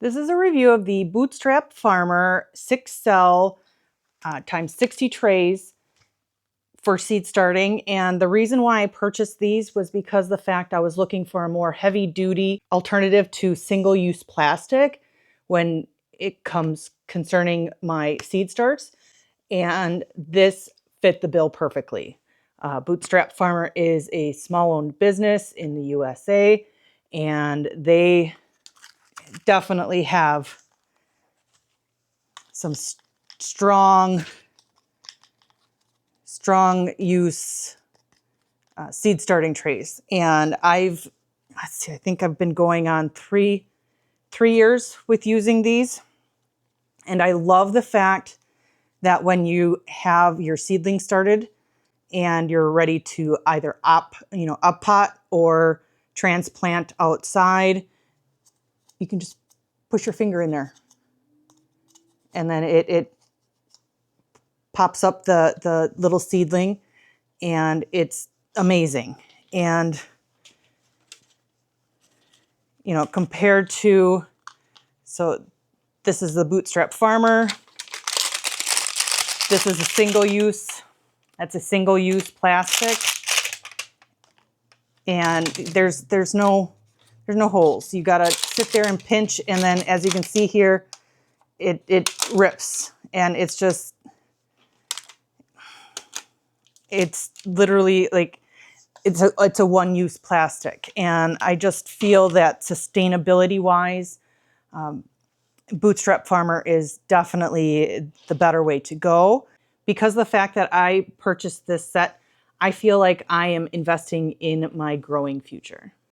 This is a review of the Bootstrap Farmer 6-cell times 60 trays for seed starting. And the reason why I purchased these was because the fact I was looking for a more heavy duty alternative to single-use plastic when it comes concerning my seed starts. And this fit the bill perfectly. Bootstrap Farmer is a small-owned business in the USA, and they definitely have some strong use seed starting trays. And I think I've been going on three years with using these. And I love the fact that when you have your seedling started and you're ready to either up pot or transplant outside, you can just push your finger in there. And then it pops up the little seedling, and it's amazing. And compared to, so this is the Bootstrap Farmer. This is a single use. That's a single use plastic. And there's no holes. You gotta sit there and pinch, and then as you can see here, it rips, and it's literally like it's a one-use plastic. And I just feel that sustainability wise, Bootstrap Farmer is definitely the better way to go. Because of the fact that I purchased this set, I feel like I am investing in my growing future.